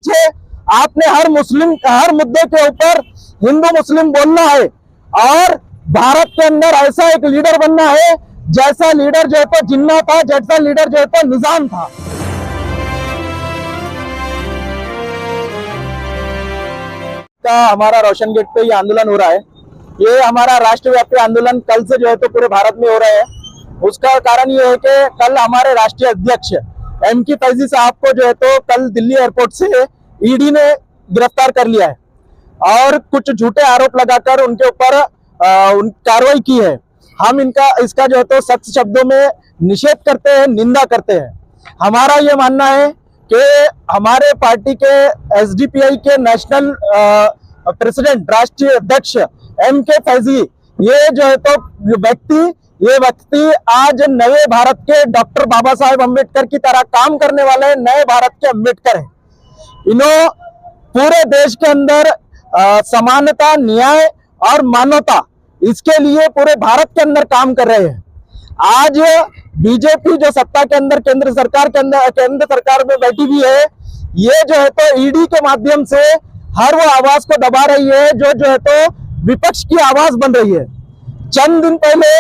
छे आपने हर मुद्दे के ऊपर हिंदू मुस्लिम बोलना है और भारत के अंदर ऐसा एक लीडर बनना है जैसा लीडर जो है तो जिन्ना था, जैसा लीडर जो है तो निजाम था। का हमारा रोशन गेट पे ये आंदोलन हो रहा है। ये हमारा राष्ट्रव्यापी आंदोलन कल से जो है तो पूरे भारत में हो रहा है। उसका कारण ये है कि कल हमारे राष्ट्रीय अध्यक्ष एमके फैजी साहब को जो है तो कल दिल्ली एयरपोर्ट से ईडी ने गिरफ्तार कर लिया है और कुछ झूठे आरोप लगाकर उनके ऊपर कार्रवाई की है। हम इसका जो है तो सख्त शब्दों में निषेध करते हैं, निंदा करते हैं। हमारा ये मानना है कि हमारे पार्टी के एसडीपीआई के नेशनल प्रेसिडेंट, राष्ट्रीय अध्यक्ष एमके फैजी, ये जो है तो व्यक्ति आज नए भारत के डॉक्टर बाबा साहेब अम्बेडकर की तरह काम करने वाले नए भारत के अम्बेडकर हैं। इन्हों पूरे देश के अंदर समानता, न्याय और मानवता, इसके लिए पूरे भारत के अंदर काम कर रहे हैं। आज बीजेपी जो सत्ता के अंदर केंद्र सरकार में बैठी हुई है, ये जो है तो ईडी के माध्यम से हर वो आवाज को दबा रही है जो है तो विपक्ष की आवाज बन रही है। चंद दिन पहले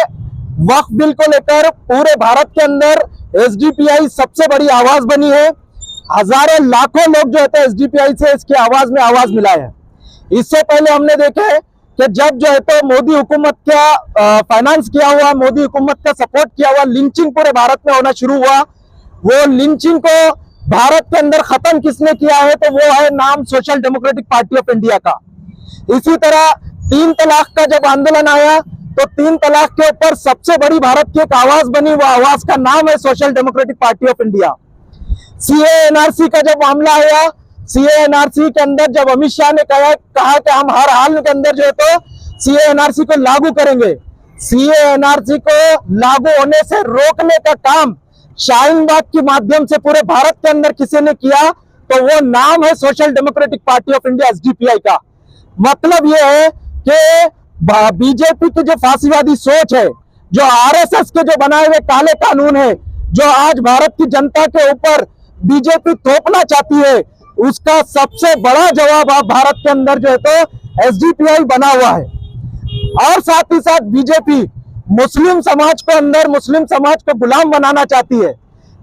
वक्फ बिल को लेकर पूरे भारत के अंदर एसडीपीआई सबसे बड़ी आवाज बनी है। हजारों लाखों लोग जो है एसडीपीआई से इसकी आवाज में आवाज मिलाए हैं। इससे पहले हमने देखा है कि जब जो है तो मोदी हुकूमत का फाइनेंस किया हुआ, मोदी हुकूमत का सपोर्ट किया हुआ लिंचिंग पूरे भारत में होना शुरू हुआ, वो लिंचिंग को भारत के अंदर खत्म किसने किया है तो वो है नाम social democratic party of India का। इसी तरह 3 तलाक का जब आंदोलन आया तो 3 तलाक के ऊपर सबसे बड़ी भारत की एक आवाज बनी, वो आवाज का नाम है social democratic party of India. CA NRC का जब मामला आया, सीए एनआरसी के अंदर जब अमित शाह ने कहा कि हम हर हाल के अंदर जो है तो सीए एनआरसी को लागू करेंगे, सीए एनआरसी को लागू होने से रोकने का काम शाहीन बाग के माध्यम से पूरे भारत के अंदर किसी ने किया तो वो नाम है social democratic party of India, SDPI का। मतलब ये है कि बीजेपी की जो फांसीवादी सोच है, जो आरएसएस के जो बनाए हुए काले कानून है, जो आज भारत की जनता के ऊपर बीजेपी थोपना चाहती है, उसका सबसे बड़ा जवाब आप भारत के अंदर जो है तो एसडीपीआई बना हुआ है। और साथ ही साथ बीजेपी मुस्लिम समाज को गुलाम बनाना चाहती है।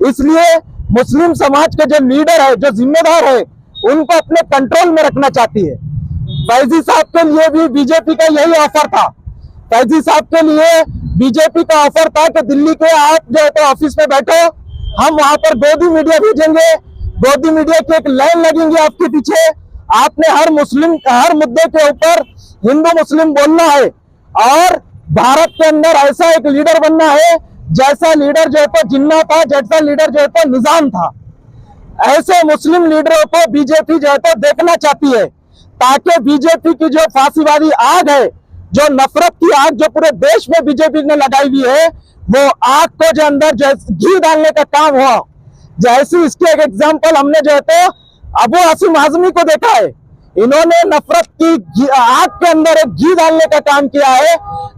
इसलिए मुस्लिम समाज के जो लीडर है, जो जिम्मेदार है, उनको अपने कंट्रोल में रखना चाहती है। फैजी साहब के लिए भी बीजेपी का यही ऑफर था। फैजी साहब के लिए बीजेपी का ऑफर था कि दिल्ली के आप जो है तो ऑफिस में बैठो, हम वहां पर गोदी मीडिया भेजेंगे, गोदी मीडिया की एक लाइन लगेंगे आपके पीछे, आपने हर मुद्दे के ऊपर हिंदू मुस्लिम बोलना है और भारत के अंदर ऐसा एक लीडर बनना है जैसा लीडर जो है तो जिन्ना था, जैसा लीडर जो है तो निजाम था। ऐसे मुस्लिम लीडरों को बीजेपी जो है तो देखना चाहती है ताकि बीजेपी की जो फांसीवादी आग है, जो नफरत की आग जो पूरे देश में बीजेपी ने लगाई हुई है, वो आग को जो अंदर घी डालने का काम हुआ। जैसे इसके एक एग्जांपल हमने जो है तो अबू आसिम आजमी को देखा है। इन्होंने नफरत की आग के अंदर एक घी डालने का काम किया है।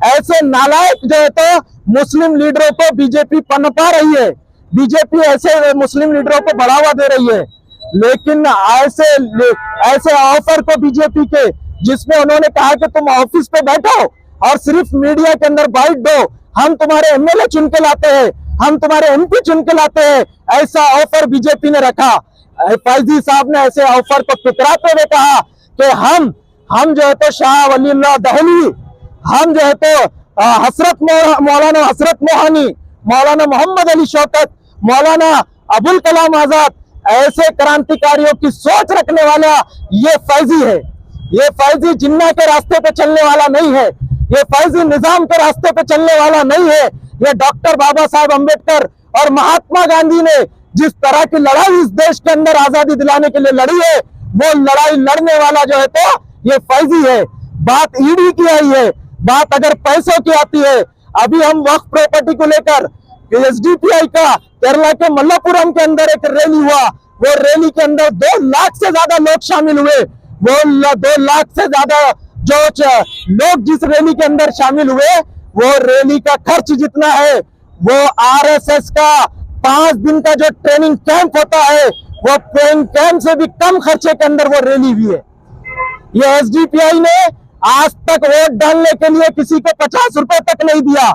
ऐसे नालायक जो है तो मुस्लिम लीडरों को बीजेपी पनपा रही है, बीजेपी ऐसे मुस्लिम लीडरों को बढ़ावा दे रही है। लेकिन ऐसे ऑफर को बीजेपी के, जिसमें उन्होंने कहा कि तुम ऑफिस पे बैठो और सिर्फ मीडिया के अंदर बाइट दो, हम तुम्हारे एमएलए चुन के लाते हैं, हम तुम्हारे एमपी चुन के लाते हैं, ऐसा ऑफर बीजेपी ने रखा। फैजी साहब ने ऐसे ऑफर को ठुकराते हुए कहा कि हम जो है तो शाह वलीउल्लाह दहलवी, हम जो है तो मौलाना हसरत मोहानी, मौलाना मोहम्मद अली शौकत, मौलाना अबुल कलाम आजाद, ऐसे क्रांतिकारियों की सोच रखने वाला ये फैजी है। ये फैजी जिन्ना के रास्ते पे चलने वाला नहीं है, ये फैजी निजाम के रास्ते पे चलने वाला नहीं है। ये डॉक्टर बाबा साहेब अम्बेडकर और महात्मा गांधी ने जिस तरह की लड़ाई इस देश के अंदर आजादी दिलाने के लिए लड़ी है, वो लड़ाई लड़ने वाला जो है तो ये फैजी है। बात ईडी की आई है, बात अगर पैसों की आती है, अभी हम वक्फ प्रॉपर्टी को लेकर एसडीपीआई का केरला के मल्लापुरम के अंदर एक रैली हुआ, वो रैली के अंदर 2 लाख से ज्यादा लोग शामिल हुए। वो 2 लाख से ज्यादा जो लोग जिस रैली के अंदर शामिल हुए, वो रैली का खर्च जितना है वो आरएसएस का 5 दिन का जो ट्रेनिंग कैंप होता है वो पेन कैम से भी कम खर्चे के अंदर वो रैली हुई है। ये एसडीपीआई ने आज तक वोट डालने के लिए किसी को 50 रुपए तक नहीं दिया।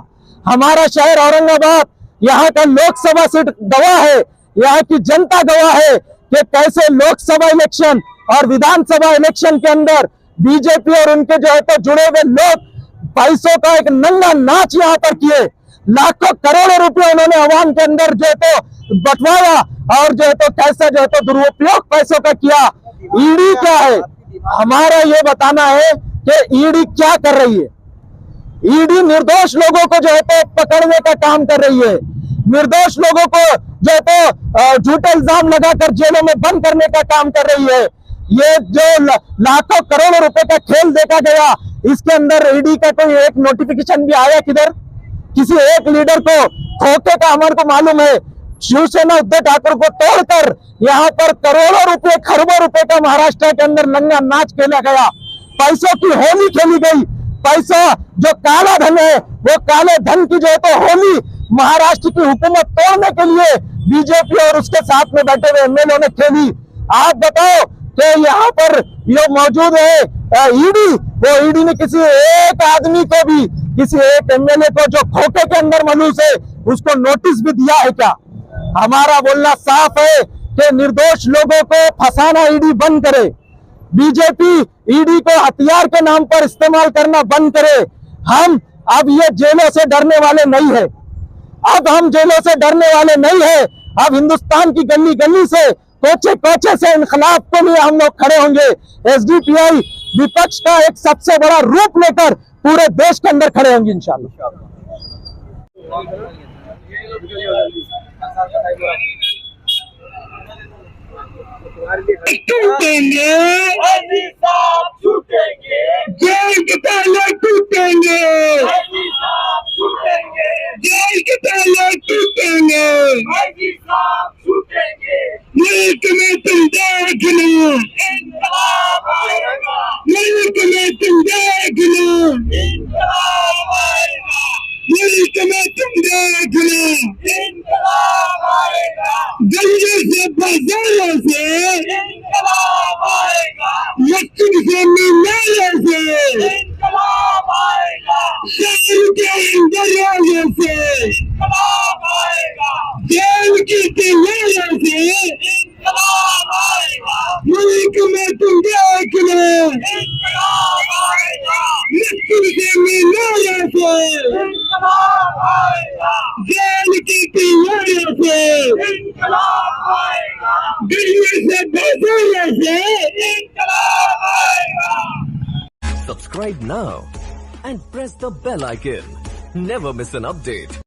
हमारा शहर औरंगाबाद, यहाँ का लोकसभा सीट गवाह है, यहाँ की जनता गवाह है कि कैसे लोकसभा इलेक्शन और विधानसभा इलेक्शन के अंदर बीजेपी और उनके जो है तो जुड़े हुए लोग पैसों का एक नंगा नाच यहाँ पर किए। लाखों करोड़ों रुपए उन्होंने आवाम के अंदर जो है तो बंटवाया और जो है तो कैसा जो है तो दुरुपयोग पैसों का किया। ईडी क्या है, हमारा ये बताना है कि ईडी क्या कर रही है। ईडी निर्दोष लोगों को जो है तो पकड़ने का काम कर रही है, निर्दोष लोगों को जो है तो झूठे इल्जाम लगाकर जेलों में बंद करने का काम कर रही है। ये जो लाखों करोड़ों रुपए का खेल देखा गया, इसके अंदर ईडी का कोई एक नोटिफिकेशन भी आया किधर? किसी एक लीडर को धोखे का हमारे को मालूम है। शिवसेना उद्धव ठाकरे को तोड़कर यहाँ पर करोड़ों रुपए खरबों रुपए का महाराष्ट्र के अंदर नंगा नाच खेला गया, पैसों की होली खेली गई। पैसा जो काला धन है, वो काले धन की जो है तो होली महाराष्ट्र की हुकूमत तोड़ने के लिए बीजेपी और उसके साथ में बैठे हुए एमएलए ने खेली। आप बताओ कि यहाँ पर जो मौजूद है ईडी, वो ईडी ने किसी एक आदमी को भी, किसी एक एमएलए को जो खोखे के अंदर मलूस है, उसको नोटिस भी दिया है क्या? हमारा बोलना साफ है कि निर्दोष लोगों को फंसाना ईडी बंद करे। बीजेपी ईडी को हथियार के नाम पर इस्तेमाल करना बंद करे। हम अब ये जेलों से डरने वाले नहीं है, अब हम जेलों से डरने वाले नहीं है। अब हिंदुस्तान की गली गली से, कोचे कोचे से इनकलाब को लिए हम लोग खड़े होंगे। एसडीपीआई विपक्ष का एक सबसे बड़ा रूप लेकर पूरे देश के अंदर खड़े होंगे इंशाल्लाह। टूटेंगे, जेल के ताले टूटेंगे, जेल के ताले टूटेंगे, मुल्क में तुम देख लो, मुल्क में तुम देख लो, मुल्क में तुम देख लो, गंजे से बाजारों से, मस्जिद से मीनारों से, शहर के दरवाजों से, जेल की दीवारों से, मुल्क में तुम देख लो, मस्जिद से मीनारों से, जेल की दीवारों से, गलियों से बाजारों से। Subscribe now and press the bell icon. Never miss an update.